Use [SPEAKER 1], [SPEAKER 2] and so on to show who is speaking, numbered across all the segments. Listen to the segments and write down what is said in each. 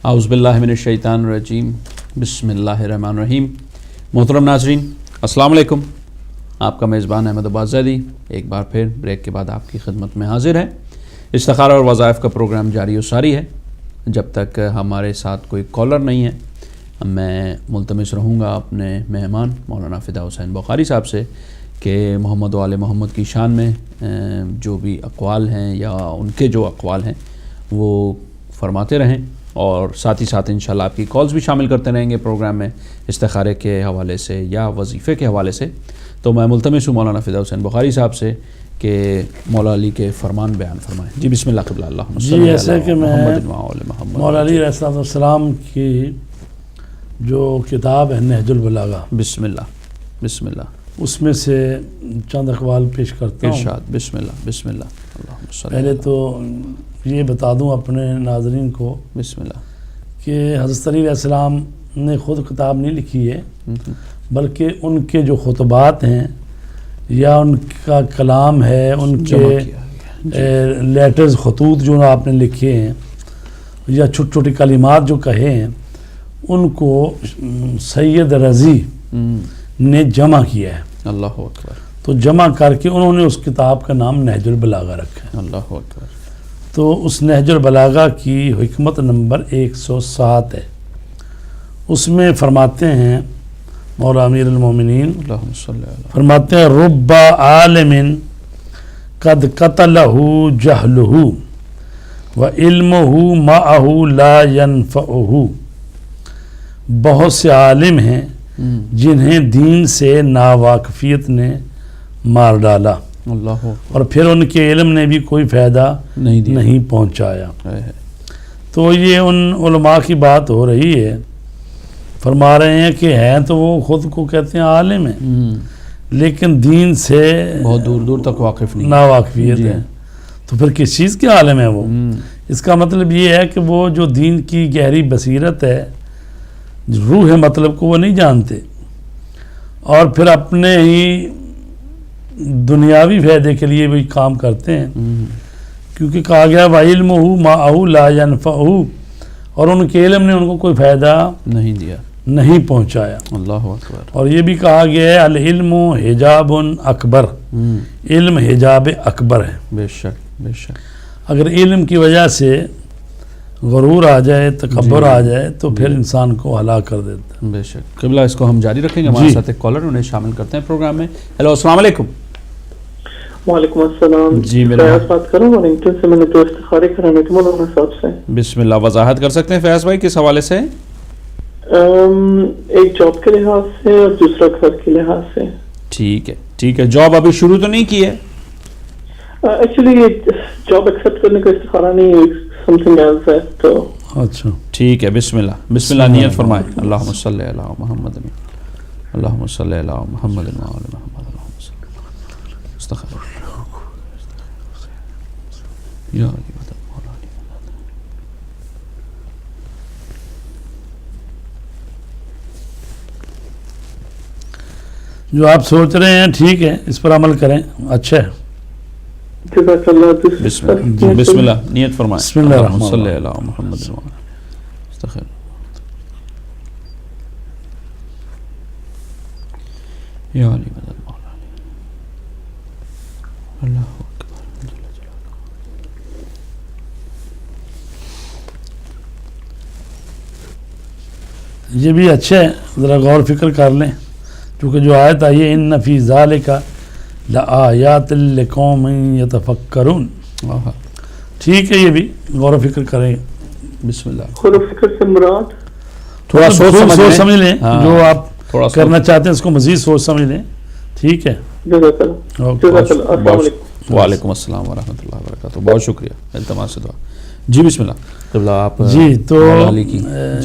[SPEAKER 1] اعوذ باللہ من الشیطان الرجیم بسم اللہ الرحمن الرحیم۔ محترم ناظرین السلام علیکم، آپ کا میزبان احمد عباس زیدی ایک بار پھر بریک کے بعد آپ کی خدمت میں حاضر ہے۔ استخارہ اور وظائف کا پروگرام جاری و ساری ہے۔ جب تک ہمارے ساتھ کوئی کالر نہیں ہے میں ملتمس رہوں گا اپنے مہمان مولانا فدا حسین بخاری صاحب سے کہ محمد و آل محمد کی شان میں جو بھی اقوال ہیں یا ان کے جو اقوال ہیں وہ فرماتے رہیں، اور ساتھ ہی ساتھ انشاءاللہ آپ کی کالز بھی شامل کرتے رہیں گے پروگرام میں استخارے کے حوالے سے یا وظیفے کے حوالے سے۔ تو میں ملتمس ہوں مولانا فدا حسین بخاری صاحب سے کہ مولا علی کے فرمان بیان فرمائیں۔ جی بسم اللہ قبل اللہ۔
[SPEAKER 2] جی ایسا کہ میں مولا علی علیہ السلام کی جو کتاب ہے نہج البلاغہ،
[SPEAKER 1] بسم اللہ
[SPEAKER 2] اس میں سے چند اقوال پیش کرتا ہوں۔
[SPEAKER 1] ارشاد بسم اللہ۔
[SPEAKER 2] پہلے تو یہ بتا دوں اپنے ناظرین کو
[SPEAKER 1] بسم اللہ
[SPEAKER 2] کہ حضرت علی علیہ السلام نے خود کتاب نہیں لکھی ہے، بلکہ ان کے جو خطبات ہیں یا ان کا کلام ہے، ان کے لیٹرز خطوط جو آپ نے لکھے ہیں یا چھوٹی چھوٹی کلمات جو کہے ہیں، ان کو سید رضی نے جمع کیا ہے۔
[SPEAKER 1] اللہ اکبر۔
[SPEAKER 2] تو جمع کر کے انہوں نے اس کتاب کا نام نہج البلاغہ رکھا ہے۔
[SPEAKER 1] اللہ اکبر۔
[SPEAKER 2] تو اس نہج البلاغہ کی حکمت نمبر 107 ہے۔ اس میں فرماتے ہیں مولا امیر المومنین
[SPEAKER 1] اللہم صلی اللہ
[SPEAKER 2] فرماتے ہیں رب عالم قد قتلہ جہلہ وعلمہ معہ لا ینفعہ۔ بہت سے عالم ہیں جنہیں دین سے ناواقفیت نے مار ڈالا
[SPEAKER 1] اللہ
[SPEAKER 2] اور پھر ان کے علم نے بھی کوئی فائدہ نہیں پہنچایا۔ تو یہ ان علماء کی بات ہو رہی ہے، فرما رہے ہیں کہ ہیں تو وہ خود کو کہتے ہیں عالم ہیں لیکن دین سے
[SPEAKER 1] بہت دور دور تک واقف نہیں،
[SPEAKER 2] ناواقفیت ہے۔ تو پھر کس چیز کے عالم ہے وہ؟ اس کا مطلب یہ ہے کہ وہ جو دین کی گہری بصیرت ہے، روح ہے مطلب کو وہ نہیں جانتے، اور پھر اپنے ہی دنیاوی فائدے کے لیے بھی کام کرتے ہیں، کیونکہ کہا گیا وَعِلْمُهُ مَعَهُ لَا يَنْفَعُهُ، اور ان کے علم نے ان کو کوئی فائدہ
[SPEAKER 1] نہیں دیا،
[SPEAKER 2] نہیں پہنچایا۔
[SPEAKER 1] اللہ اکبر۔
[SPEAKER 2] اور یہ بھی کہا گیا ہے العلم حجاب اکبر، علم حجاب اکبر ہے۔
[SPEAKER 1] بے شک
[SPEAKER 2] اگر علم کی وجہ سے غرور آ جائے، تکبر آ جائے تو پھر انسان کو ہلاک کر دیتا ہے۔
[SPEAKER 1] بے شک۔ قبلہ اس کو ہم جاری رکھیں گے، ہمارے ساتھ ایک کالر انہیں شامل کرتے ہیں پروگرام میں۔ ہیلو السلام علیکم۔
[SPEAKER 3] وعلیکم السلام۔
[SPEAKER 1] جی میرا
[SPEAKER 3] بات کروں وارنگٹن سے، میں نے تو استخارے کرانے تھے مولانا صاحب سے۔
[SPEAKER 1] بسم اللہ، وضاحت کر سکتے ہیں فیاض بھائی کس حوالے سے؟
[SPEAKER 3] ایک جاب کے لحاظ سے اور دوسرا گھر کے لحاظ سے۔
[SPEAKER 1] ٹھیک ہے۔ جاب ابھی شروع تو نہیں کی ہے؟
[SPEAKER 3] ایکچولی یہ جاب ایکسپٹ کرنے کا استخارہ نہیں ہے، سم تھنگ ایلس ہے۔ تو
[SPEAKER 2] اچھا
[SPEAKER 1] ٹھیک ہے، بسم اللہ نیت فرمائیں۔ اللہم صلی علی محمد، اللہم صلی علی محمد وعلی محمد، اللہم صلی استغفر یا علی مدد مولا علی مدد۔
[SPEAKER 2] جو آپ سوچ رہے ہیں ٹھیک ہے، اس پر عمل کریں، اچھا ہے۔
[SPEAKER 3] جزاک اللہ۔
[SPEAKER 1] بسم اللہ نیت فرمائیں۔
[SPEAKER 2] بسم اللہ الرحمن
[SPEAKER 1] صلی علی محمد استغفر یا علی مدد مولا علی، اللہ اکبر جل جلالہ۔
[SPEAKER 2] یہ بھی اچھا ہے، ذرا غور فکر کر لیں، کیونکہ جو آیت آئی ہے ان فی ذالک لآیات لقوم یتفکرون، ٹھیک ہے، یہ بھی غور و فکر کریں۔
[SPEAKER 1] بسم اللہ۔
[SPEAKER 3] غور و فکر سے مراد
[SPEAKER 2] تھوڑا سوچ سمجھ لیں، جو آپ
[SPEAKER 1] تھوڑا
[SPEAKER 2] کرنا چاہتے ہیں اس کو مزید سوچ سمجھ لیں، ٹھیک ہے۔
[SPEAKER 3] جزاک اللہ۔ السلام علیکم۔
[SPEAKER 1] وعلیکم السلام ورحمۃ اللہ وبرکاتہ، بہت شکریہ، التماس دعا۔ جی بسم اللہ قبلہ آپ
[SPEAKER 2] جی تو
[SPEAKER 1] علی کی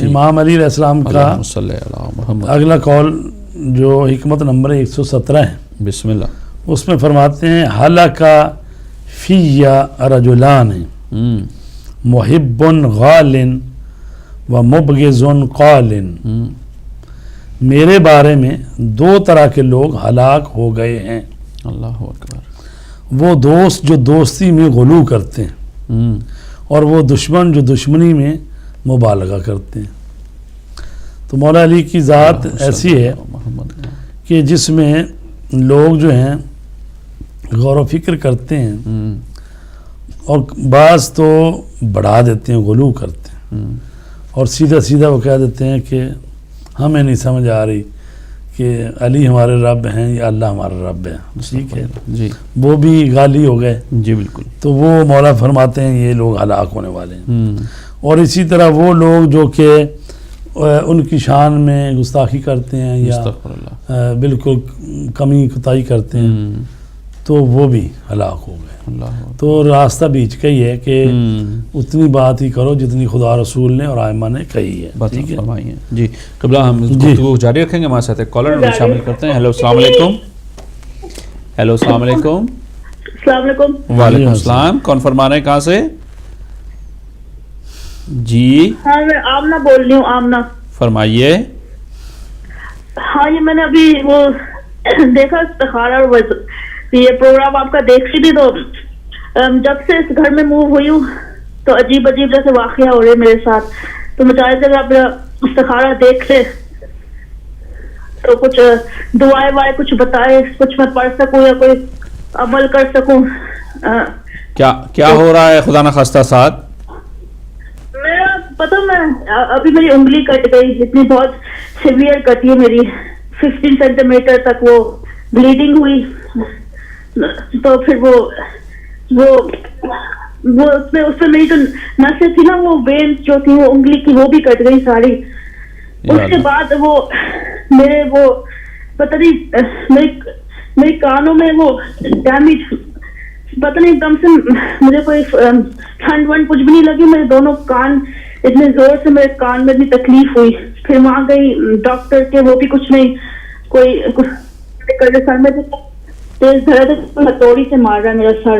[SPEAKER 2] امام علی علیہ السلام کا
[SPEAKER 1] صلی علی محمد
[SPEAKER 2] اگلا قول جو حکمت نمبر 117 ہے،
[SPEAKER 1] بسم اللہ،
[SPEAKER 2] اس میں فرماتے ہیں ہلاک فی رجلان محب غال و مبغض قال، میرے بارے میں دو طرح کے لوگ ہلاک ہو گئے ہیں۔
[SPEAKER 1] اللہ اکبر۔
[SPEAKER 2] وہ دوست جو دوستی میں غلو کرتے ہیں، اور وہ دشمن جو دشمنی میں مبالغہ کرتے ہیں. تو مولا علی کی ذات ایسی ہے کہ جس میں لوگ جو ہیں غور و فکر کرتے ہیں اور بعض تو بڑھا دیتے ہیں، غلو کرتے ہیں، اور سیدھا سیدھا وہ کہہ دیتے ہیں کہ ہمیں نہیں سمجھ آ رہی کہ علی ہمارے رب ہیں یا اللہ ہمارا رب ہے. ٹھیک ہے
[SPEAKER 1] جی،
[SPEAKER 2] وہ بھی غالی ہو گئے.
[SPEAKER 1] جی بالکل.
[SPEAKER 2] تو وہ مولا فرماتے ہیں یہ لوگ ہلاک ہونے والے ہیں. اور اسی طرح وہ لوگ جو کہ ان کی شان میں گستاخی کرتے ہیں یا بالکل کمی کوتاہی کرتے ہیں تو وہ بھی ہلاک ہو گئے. تو راستہ بیچ کا ہی ہے کہ اتنی بات ہی کرو جتنی خدا رسول نے اور ائمہ نے کہی ہے. ٹھیک ہے
[SPEAKER 1] جی قبلہ، ہم گفتگو جاری رکھیں گے. ہمارے ساتھ ایک کالر ہم شامل کرتے ہیں. ہیلو السلام علیکم. ہیلو السلام علیکم.
[SPEAKER 3] السلام علیکم.
[SPEAKER 1] وعلیکم السلام. کون فرما رہے ہیں، کہاں سے؟ جی
[SPEAKER 3] ہاں میں آمنہ بول رہی ہوں. آمنہ
[SPEAKER 1] فرمائیے.
[SPEAKER 3] ہاں یہ میں نے ابھی وہ دیکھا استخارہ اور یہ پروگرام آپ کا دیکھ رہی تھی، تو جب سے اس گھر میں موو ہوئی ہوں تو عجیب عجیب جیسے واقعہ ہو رہے میرے ساتھ. تو میں چاہتی تھی آپ استخارہ دیکھ لے تو کچھ دعائیں وائیں کچھ بتائے، کچھ میں پڑھ سکوں یا کوئی عمل کر سکوں.
[SPEAKER 1] کیا ہو رہا ہے خدا نخواستہ ساتھ؟
[SPEAKER 3] میرا پتہ میں ابھی میری انگلی کٹ گئی، اتنی بہت سیویئر کٹی ہے میری، 15 سینٹی میٹر تک وہ بلیڈنگ ہوئی. تو پھر وہ اس میں میری جو نسیں تھی نا، وہ وینز جو تھی وہ انگلی کی وہ بھی کٹ گئی ساری. اس کے بعد وہ میرے وہ پتہ نہیں میرے کانوں میں وہ ڈیمیج، پتہ نہیں ایک دم سے مجھے کوئی ٹھنڈ ونڈ کچھ بھی نہیں لگی. میرے دونوں کان اتنے زور سے، میرے کان میں اتنی تکلیف ہوئی. پھر وہاں گئی ڈاکٹر کے، وہ بھی کچھ نہیں، کوئی سر میں تیز درد ہے، ہتھوڑی سے مار رہا ہے میرا سر.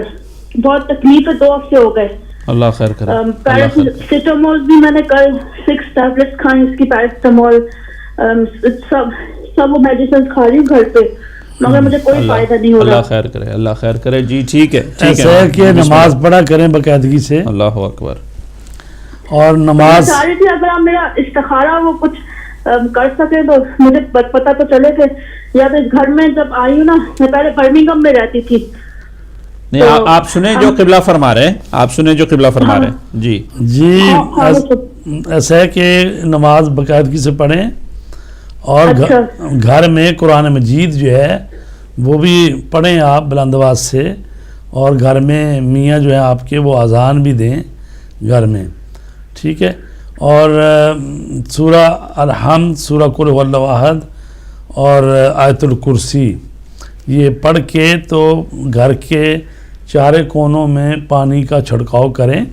[SPEAKER 3] بہت تکلیف ہے، 2 ہفتے ہو گئے.
[SPEAKER 1] اللہ خیر کرے.
[SPEAKER 3] پیراسیٹامول بھی میں نے کل 6 ٹیبلٹس کھائی اس کی، پیراسیٹامول سب وہ میڈیسن کھا رہی ہوں گھر پہ، مگر مجھے کوئی فائدہ نہیں ہو رہا.
[SPEAKER 1] اللہ خیر کرے، اللہ خیر کرے. جی ٹھیک ہے،
[SPEAKER 2] ایسا ہے کہ نماز پڑھا کریں باقاعدگی سے.
[SPEAKER 1] اللہ اکبر.
[SPEAKER 2] اور نماز
[SPEAKER 3] چاہ رہی تھی اگر آپ میرا استخارہ وہ کچھ کر سکے تو مجھے پتہ تو چلے کہ یا تو اس گھر میں جب آئی ہوں نا، میں پہلے برمنگھم میں رہتی تھی.
[SPEAKER 1] نہیں آپ سنیں جو قبلہ فرما رہے ہیں، آپ سنیں جو قبلہ فرما رہے ہیں. جی
[SPEAKER 2] جی ایسا ہے کہ نماز باقاعدگی سے پڑھیں، اور گھر میں قرآن مجید جو ہے وہ بھی پڑھیں آپ بلند آواز سے. اور گھر میں میاں جو ہے آپ کے وہ اذان بھی دیں گھر میں. ٹھیک ہے. اور سورہ الحمد، سورہ قل هو اللہ احد اور آیت الکرسی یہ پڑھ کے تو گھر کے چارے کونوں میں پانی کا چھڑکاؤ کریں.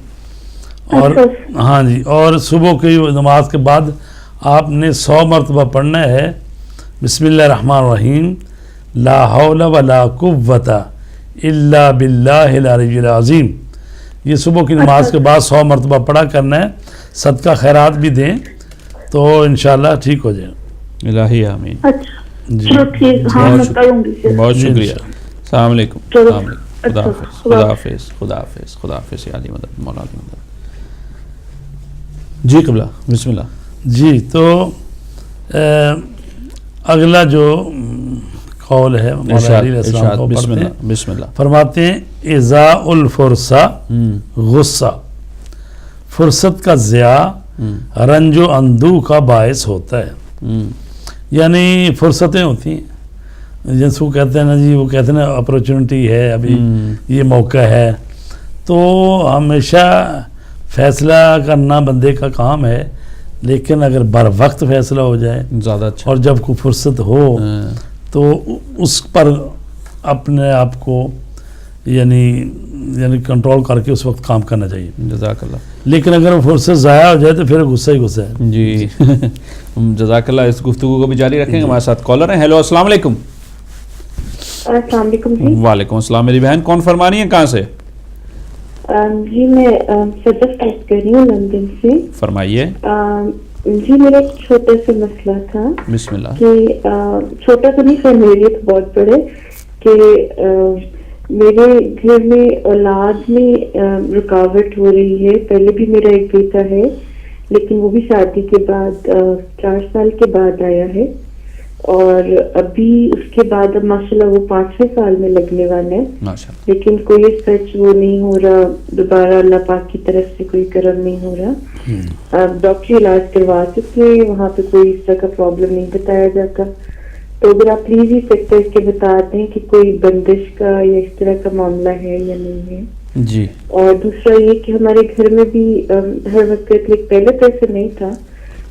[SPEAKER 2] اور ہاں جی، اور صبح کی نماز کے بعد آپ نے 100 مرتبہ پڑھنا ہے بسم اللہ الرحمن الرحیم، لا حول ولا قوت الا باللہ العلی العظیم. یہ صبح کی نماز کے بعد 100 مرتبہ پڑھا کرنا ہے. صدقہ خیرات بھی دیں تو انشاءاللہ ٹھیک ہو جائے.
[SPEAKER 1] الہی آمین.
[SPEAKER 2] جی
[SPEAKER 1] بہت شکریہ. السلام علیکم. السلام علیکم. خدا حافظ. خدا حافظ. خدا حافظ. خدا حافظ. علی مدد، مولا علی مدد. جی قبلہ بسم اللہ.
[SPEAKER 2] جی تو اگلا جو قول ہے مولا علیہ السلام کو پڑھتے ہیں.
[SPEAKER 1] بسم اللہ.
[SPEAKER 2] فرماتے ہیں اذا الفرصہ غصہ، فرصت کا ضیاع رنج و اندوہ کا باعث ہوتا ہے. یعنی فرصتیں ہوتی ہیں جس کو کہتے ہیں نا جی، وہ کہتے ہیں نا اپرچونٹی ہے، ابھی یہ موقع ہے. تو ہمیشہ فیصلہ کرنا بندے کا کام ہے، لیکن اگر بر وقت فیصلہ ہو جائے
[SPEAKER 1] زیادہ اچھا،
[SPEAKER 2] اور جب کوئی فرصت ہو تو اس پر اپنے آپ کو یعنی کنٹرول کر کے اس وقت کام کرنا چاہیے.
[SPEAKER 1] جزاک اللہ.
[SPEAKER 2] لیکن اگر وہ فرصت ضائع ہو جائے تو پھر غصہ ہی غصہ ہے.
[SPEAKER 1] جی جزاک اللہ. اس گفتگو کو بھی جاری رکھیں گے. ہمارے ساتھ کالر ہیں. ہیلو السلام علیکم.
[SPEAKER 4] السلام علیکم جی.
[SPEAKER 1] وعلیکم السلام. میری بہن کون فرما رہی ہیں، کہاں سے؟
[SPEAKER 4] جی میں صدف بات کر رہی ہوں لندن سے.
[SPEAKER 1] فرمائیے.
[SPEAKER 4] جی میرا ایک چھوٹا سا مسئلہ تھا.
[SPEAKER 1] بسم اللہ.
[SPEAKER 4] کہ چھوٹا تو نہیں، خیریت بہت بڑے، کہ میرے گھر میں اولاد میں رکاوٹ ہو رہی ہے. پہلے بھی میرا ایک بیٹا ہے لیکن وہ بھی شادی کے بعد 4 سال کے بعد آیا ہے، اور ابھی اس کے بعد اب ماشاءاللہ وہ 5ویں سال میں لگنے والا ہے،
[SPEAKER 1] ماشاءاللہ.
[SPEAKER 4] لیکن کوئی سچ وہ نہیں ہو رہا، دوبارہ اللہ پاک کی طرف سے کوئی کرم نہیں ہو رہا. آپ ڈاکٹری علاج کروا چکے، وہاں پہ کوئی اس طرح کا پرابلم نہیں بتایا جاتا. تو اگر آپ پلیز ہی سیکٹر کے بتا دیں کہ کوئی بندش کا یا اس طرح کا معاملہ ہے یا نہیں ہے.
[SPEAKER 1] جی.
[SPEAKER 4] اور دوسرا یہ کہ ہمارے گھر میں بھی ہر وقت پہلے تو ایسے نہیں تھا،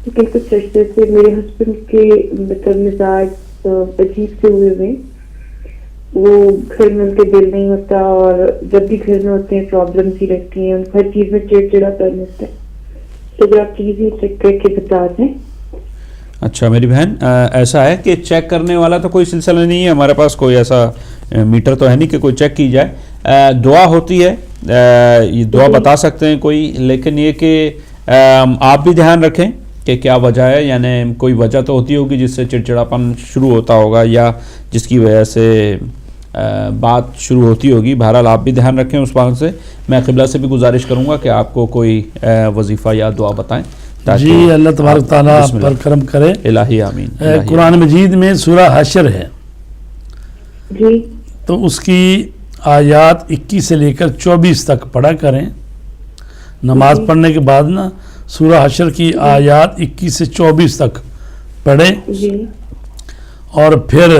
[SPEAKER 4] لیکن کچھ عرصے سے میرے ہسبینڈ کے مطلب مزاج عجیب سے ہوئے ہوئے، وہ گھر میں ان کے دل نہیں ہوتا، اور جب بھی گھر میں ہوتے ہیں پرابلمس ہی رہتی ہیں، ان کو ہر چیز میں چڑچڑا کرنا ہوتا ہے. تو اگر آپ پلیز ہی چیک کر کے بتا دیں.
[SPEAKER 1] اچھا میری بہن، ایسا ہے کہ چیک کرنے والا تو کوئی سلسلہ نہیں ہے ہمارے پاس، کوئی ایسا میٹر تو ہے نہیں کہ کوئی چیک کی جائے. دعا ہوتی ہے، یہ دعا بتا سکتے ہیں کوئی، لیکن یہ کہ آپ بھی دھیان رکھیں کہ کیا وجہ ہے. یعنی کوئی وجہ تو ہوتی ہوگی جس سے چڑچڑاپن شروع ہوتا ہوگا، یا جس کی وجہ سے بات شروع ہوتی ہوگی. بہرحال آپ بھی دھیان رکھیں اس بات سے. میں قبلہ سے بھی گزارش کروں گا کہ آپ کو کوئی وظیفہ یا دعا بتائیں.
[SPEAKER 2] جی اللہ تبارک تعالیٰ آپ پر کرم کرے.
[SPEAKER 1] الہی آمین.
[SPEAKER 2] قرآن مجید میں سورہ حشر ہے،
[SPEAKER 4] جی
[SPEAKER 2] تو اس کی آیات 21 سے لے کر 24 تک پڑھا کریں. نماز پڑھنے کے بعد نا سورہ حشر کی آیات 21 سے 24 تک پڑھیں،
[SPEAKER 4] جی
[SPEAKER 2] اور پھر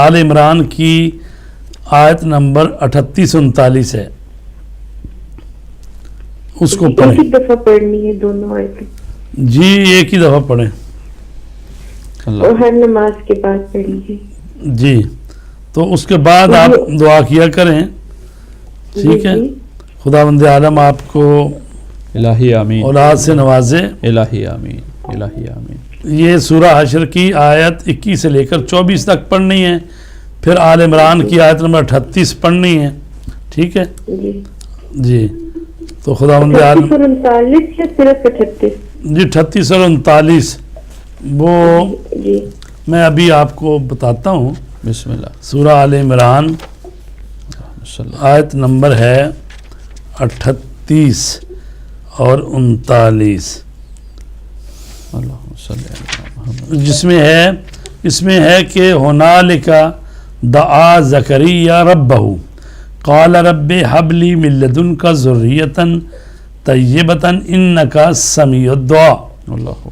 [SPEAKER 2] آل عمران کی آیت نمبر 38-39 ہے، اس کو پڑھیں.
[SPEAKER 4] ایک دفعہ پڑھنی ہے دونوں آیتیں؟
[SPEAKER 2] جی ایک ہی دفعہ پڑھیں.
[SPEAKER 1] اللہ.
[SPEAKER 4] اور ہر نماز کے بعد پڑھیے.
[SPEAKER 2] جی تو اس کے بعد آپ دعا کیا کریں. ٹھیک ہے. خداوند عالم آپ کو
[SPEAKER 1] الہی آمین.
[SPEAKER 2] اولاد سے نوازے.
[SPEAKER 1] الہی آمین. الہی آمین.
[SPEAKER 2] یہ سورہ حشر کی آیت 21 سے لے کر 24 تک پڑھنی ہے، پھر آل عمران کی آیت نمبر 38 پڑھنی ہے. ٹھیک ہے
[SPEAKER 4] جی
[SPEAKER 2] جی. تو خداوند عالم
[SPEAKER 4] 39 یا صرف 38؟
[SPEAKER 2] جی 38 اور 39 وہ
[SPEAKER 4] جی
[SPEAKER 2] میں ابھی آپ کو بتاتا ہوں.
[SPEAKER 1] بسم اللہ.
[SPEAKER 2] سورہ آل عمران
[SPEAKER 1] صلی اللہ.
[SPEAKER 2] آیت نمبر ہے 38 اور 39،
[SPEAKER 1] اللہم صلی علی محمد.
[SPEAKER 2] اس میں ہے کہ ہنالک دعا زکریا ربہ قال رب حب لی من لدنک ذریۃ طیبۃ انک سمیع الدعاء.
[SPEAKER 1] اللہ.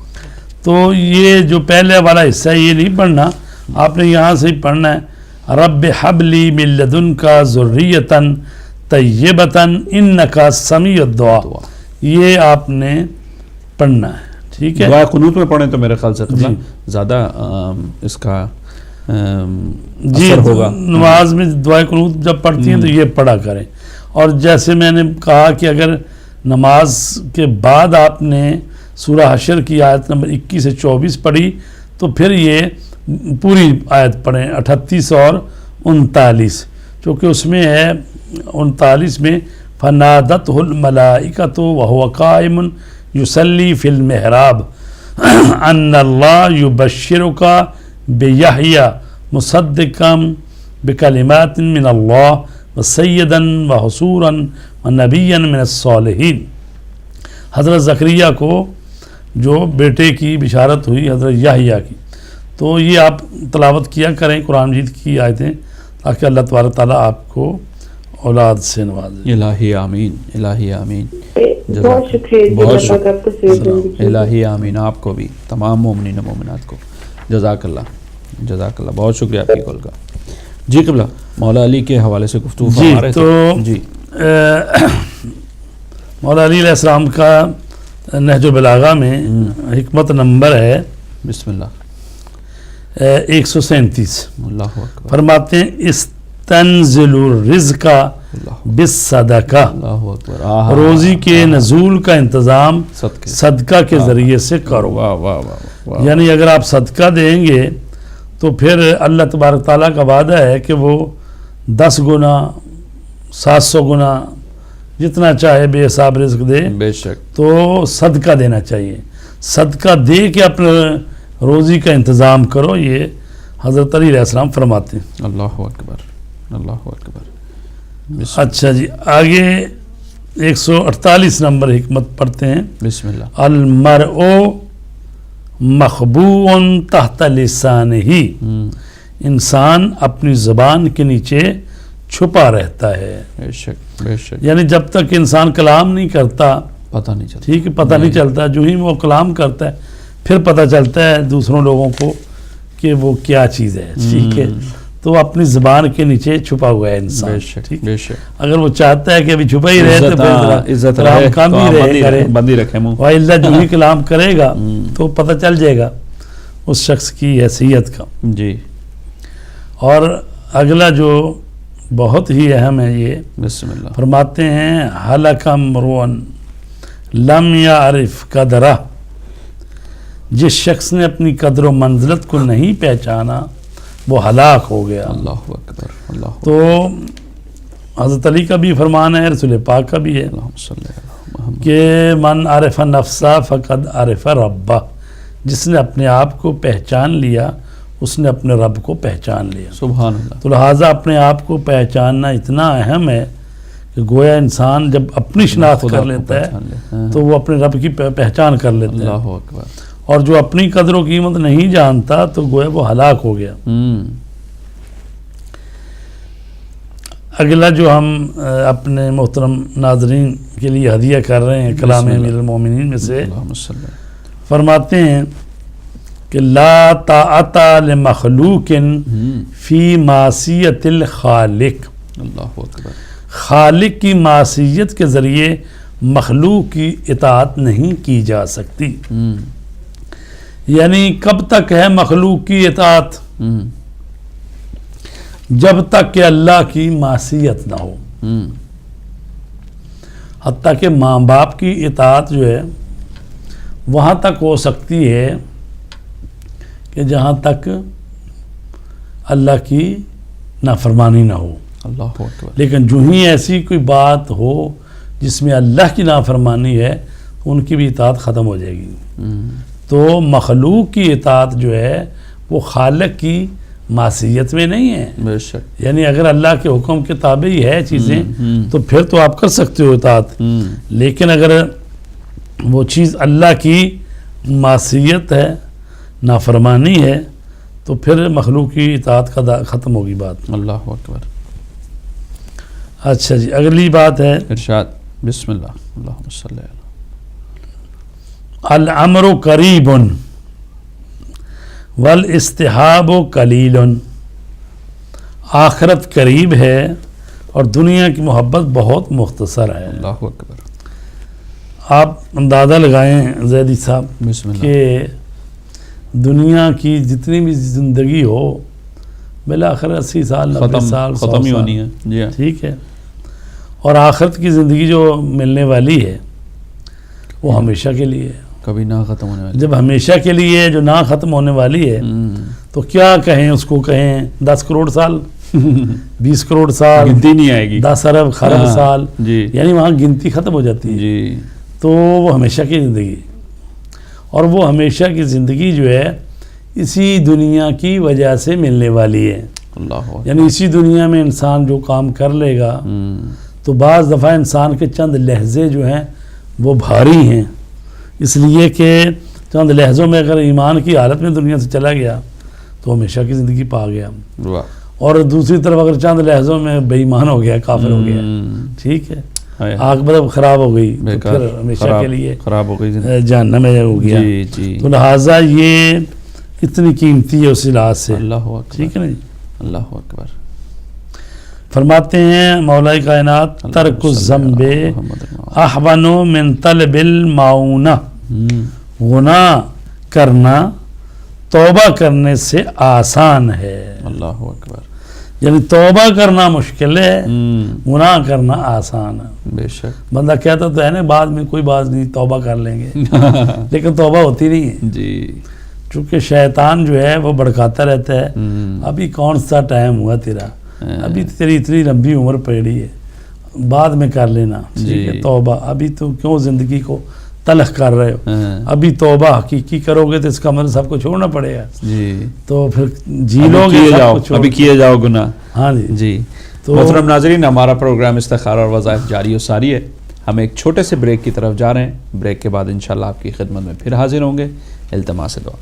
[SPEAKER 2] تو یہ جو پہلے والا حصہ ہے یہ نہیں پڑھنا، آپ نے یہاں سے ہی پڑھنا ہے رب حب لی من لدنک ذریۃ طیبۃ انک سمیع الدعاء، یہ آپ نے پڑھنا ہے. ٹھیک ہے.
[SPEAKER 1] دعا قنوت میں پڑھیں تو میرے خیال سے
[SPEAKER 2] جی.
[SPEAKER 1] زیادہ اس کا
[SPEAKER 2] جی
[SPEAKER 1] اثر ہوگا.
[SPEAKER 2] نماز میں دعائے قنوت جب پڑھتی ہیں تو یہ پڑھا کریں. اور جیسے میں نے کہا کہ اگر نماز کے بعد آپ نے سورہ حشر کی آیت نمبر 21 سے 24 پڑھی تو پھر یہ پوری آیت پڑھیں 38 اور 39، چونکہ اس میں ہے 39 میں فنادتہ الملائکۃ وہو قائم یصلی فی المحراب ان اللہ یبشرک بیحییٰ مصدقا بکلمات من اللہ وسیدا وحصورا ونبیا من الصالحین. حضرت زکریا کو جو بیٹے کی بشارت ہوئی حضرت یحییٰ کی، تو یہ آپ تلاوت کیا کریں قرآن مجید کی آیتیں، تاکہ اللہ تبارک تعالیٰ آپ کو اولاد سے نوازے.
[SPEAKER 1] الہی آمین. الہی آمین.
[SPEAKER 4] بہت شکریہ.
[SPEAKER 1] بہت
[SPEAKER 4] اللہ پاک آپ کو صحت زندگی.
[SPEAKER 1] الہی آمین. آپ کو بھی، تمام مومنین و مومنات کو جزاک اللہ. جزاک اللہ. بہت شکریہ آپ کی کال کا. جی قبلہ مولا علی کے حوالے سے گفتگو فرما رہے تھے. جی
[SPEAKER 2] مولا علی علیہ السلام کا نہج البلاغہ میں حکمت نمبر ہے
[SPEAKER 1] بسم اللہ
[SPEAKER 2] 137.
[SPEAKER 1] اللہ اکبر.
[SPEAKER 2] فرماتے ہیں استنزل الرزق بالصدقہ،
[SPEAKER 1] اللہ اکبر. آہا.
[SPEAKER 2] روزی کے نزول کا انتظام
[SPEAKER 1] صدقے.
[SPEAKER 2] صدقہ کے ذریعے سے کرو.
[SPEAKER 1] واہ واہ واہ واہ.
[SPEAKER 2] یعنی اگر آپ صدقہ دیں گے تو پھر اللہ تبارک تعالیٰ کا وعدہ ہے کہ وہ 10 گنا 700 گنا جتنا چاہے بے حساب رزق دے.
[SPEAKER 1] بے شک.
[SPEAKER 2] تو صدقہ دینا چاہیے. صدقہ دے کے اپنے روزی کا انتظام کرو، یہ حضرت علی علیہ السلام فرماتے ہیں.
[SPEAKER 1] اللہ اکبر. اللہ اکبر.
[SPEAKER 2] اچھا جی آگے 148 نمبر حکمت پڑھتے ہیں.
[SPEAKER 1] بسم اللہ.
[SPEAKER 2] المرء مخبوء تحت لسانہ، انسان اپنی زبان کے نیچے چھپا رہتا ہے.
[SPEAKER 1] بے شک بے شک.
[SPEAKER 2] یعنی جب تک انسان کلام نہیں کرتا،
[SPEAKER 1] پتہ نہیں چلتا.
[SPEAKER 2] ٹھیک ہے، پتہ نہیں چلتا. جو ہی وہ کلام کرتا ہے پھر پتہ چلتا ہے دوسروں لوگوں کو کہ وہ کیا چیز ہے. ٹھیک ہے، تو وہ اپنی زبان کے نیچے چھپا ہوا ہے انسان.
[SPEAKER 1] بے شک بے شک.
[SPEAKER 2] اگر وہ چاہتا ہے کہ ابھی چھپا ہی رہے تو
[SPEAKER 1] عزت
[SPEAKER 2] کلام
[SPEAKER 1] رہے
[SPEAKER 2] کام ہی رہے کرے،
[SPEAKER 1] بندی رکھے منہ.
[SPEAKER 2] وَإِلَّا جو ہی کلام کرے گا تو پتہ چل جائے گا اس شخص کی حیثیت کا.
[SPEAKER 1] جی.
[SPEAKER 2] اور اگلا جو بہت ہی اہم ہے، یہ
[SPEAKER 1] بسم اللہ. فرماتے
[SPEAKER 2] فرماتے ہیں ہلاک امرؤ لم یعرف قدرہ، جس شخص نے اپنی قدر و منزلت کو نہیں پہچانا وہ ہلاک ہو گیا.
[SPEAKER 1] اللہ اکبر. اللہ
[SPEAKER 2] تو حضرت علی کا بھی فرمان ہے، رسول پاک کا بھی ہے
[SPEAKER 1] اللہم صلی علی محمد.
[SPEAKER 2] کہ من عرف نفسہ فقد عرف ربہ، جس نے اپنے آپ کو پہچان لیا اس نے اپنے رب کو پہچان لیا.
[SPEAKER 1] سبحان اللہ.
[SPEAKER 2] تو لہٰذا اپنے آپ کو پہچاننا اتنا اہم ہے کہ گویا انسان جب اپنی شناخت
[SPEAKER 1] خدا
[SPEAKER 2] کر
[SPEAKER 1] کو
[SPEAKER 2] لیتا ہے
[SPEAKER 1] پہچان لے.
[SPEAKER 2] تو وہ اپنے رب کی پہچان کر لیتا ہے.
[SPEAKER 1] اللہ اکبر.
[SPEAKER 2] اور جو اپنی قدر و قیمت نہیں جانتا تو گویا وہ ہلاک ہو گیا. اگلا جو ہم اپنے محترم ناظرین کے لیے ہدیہ کر رہے ہیں کلام امیر المومنین میں سے،
[SPEAKER 1] اللہم صلی اللہ.
[SPEAKER 2] فرماتے ہیں کہ لا طاعت لمخلوق فی معصیت الخالق،
[SPEAKER 1] اللہ اکبر.
[SPEAKER 2] خالق کی معصیت کے ذریعے مخلوق کی اطاعت نہیں کی جا سکتی. یعنی کب تک ہے مخلوق کی اطاعت؟ جب تک کہ اللہ کی معصیت نہ ہو. حتیٰ کہ ماں باپ کی اطاعت جو ہے وہاں تک ہو سکتی ہے کہ جہاں تک اللہ کی نافرمانی نہ ہو.
[SPEAKER 1] اللہ اکبر.
[SPEAKER 2] لیکن جو ہی ایسی کوئی بات ہو جس میں اللہ کی نافرمانی ہے تو ان کی بھی اطاعت ختم ہو جائے گی. تو مخلوق کی اطاعت جو ہے وہ خالق کی معصیت میں نہیں ہے.
[SPEAKER 1] بے شک.
[SPEAKER 2] یعنی اگر اللہ کے حکم کے تابع ہی ہے چیزیں تو پھر تو آپ کر سکتے ہو اطاعت. لیکن اگر وہ چیز اللہ کی معصیت ہے، نافرمانی ہے، تو پھر مخلوق کی اطاعت کا ختم ہوگی بات.
[SPEAKER 1] اللہ اکبر.
[SPEAKER 2] اچھا جی، اگلی بات ہے
[SPEAKER 1] ارشاد. بسم اللہ. اللہم صلی اللہ.
[SPEAKER 2] الامر قریب والاستحاب قلیل، آخرت قریب ہے اور دنیا کی محبت بہت مختصر ہے.
[SPEAKER 1] اللہ اکبر.
[SPEAKER 2] آپ اندازہ لگائیں زیدی صاحب
[SPEAKER 1] بسم اللہ.
[SPEAKER 2] کہ دنیا کی جتنی بھی زندگی ہو بالآخر 80 سال 90 سال 100
[SPEAKER 1] ختم ہی
[SPEAKER 2] سال،
[SPEAKER 1] ہونی ہے. جی ہاں.
[SPEAKER 2] ٹھیک ہے. اور آخرت کی زندگی جو ملنے والی ہے وہ ہمیشہ کے لیے ہے.
[SPEAKER 1] کبھی نہ ختم ہونے والی.
[SPEAKER 2] جب ہمیشہ کے لیے جو نہ ختم ہونے والی ہے تو کیا کہیں اس کو، کہیں 10 کروڑ سال 20 کروڑ سال،
[SPEAKER 1] گنتی نہیں آئے گی.
[SPEAKER 2] 10 ارب خرب سال،
[SPEAKER 1] جی.
[SPEAKER 2] یعنی وہاں گنتی ختم ہو جاتی ہے.
[SPEAKER 1] جی.
[SPEAKER 2] تو وہ ہمیشہ کی زندگی، اور وہ ہمیشہ کی زندگی جو ہے اسی دنیا کی وجہ سے ملنے والی ہے.
[SPEAKER 1] اللہ.
[SPEAKER 2] یعنی اسی دنیا میں انسان جو کام کر لے گا تو بعض دفعہ انسان کے چند لحظے جو ہیں وہ بھاری ہیں، اس لیے کہ چند لحظوں میں اگر ایمان کی حالت میں دنیا سے چلا گیا تو ہمیشہ کی زندگی پا گیا. اور دوسری طرف اگر چند لحظوں میں بے ایمان ہو گیا، کافر ہو گیا، ٹھیک ہے، عاقبت خراب ہو گئی تو پھر ہمیشہ کے لیے
[SPEAKER 1] خراب ہو گئی،
[SPEAKER 2] جہنم میں ہو گیا. تو لہٰذا یہ اتنی قیمتی ہے اس لحاظ سے.
[SPEAKER 1] اللہ اکبر.
[SPEAKER 2] ٹھیک ہے نا جی.
[SPEAKER 1] اللہ اکبر.
[SPEAKER 2] فرماتے ہیں مولا کائنات ترک الذنب احون من طلب المعونہ، گناہ کرنا توبہ کرنے سے آسان ہے.
[SPEAKER 1] اللہ اکبر.
[SPEAKER 2] یعنی توبہ کرنا مشکل ہے، گناہ کرنا آسان ہے.
[SPEAKER 1] بے شک.
[SPEAKER 2] بندہ کہتا تو ہے نا بعد میں کوئی بات نہیں توبہ کر لیں گے، لیکن توبہ ہوتی نہیں ہے.
[SPEAKER 1] جی.
[SPEAKER 2] چونکہ شیطان جو ہے وہ بڑکاتا رہتا ہے، ابھی کون سا ٹائم ہوا تیرا، ابھی تیری اتنی لمبی عمر پڑی ہے، بعد میں کر لینا. ٹھیک ہے، توبہ ابھی تو کیوں زندگی کو تلخ کر رہے ہو، ابھی توبہ حقیقی کرو گے تو اس کا مطلب سب کو چھوڑنا پڑے گا.
[SPEAKER 1] جی.
[SPEAKER 2] تو پھر جی لو گے،
[SPEAKER 1] ابھی کیے جاؤ گناہ.
[SPEAKER 2] ہاں جی.
[SPEAKER 1] جی.
[SPEAKER 2] تو
[SPEAKER 1] محترم ناظرین، ہمارا پروگرام استخارہ اور وظائف جاری و ساری ہے. ہم ایک چھوٹے سے بریک کی طرف جا رہے ہیں. بریک کے بعد انشاءاللہ آپ کی خدمت میں پھر حاضر ہوں گے. التماس دعا.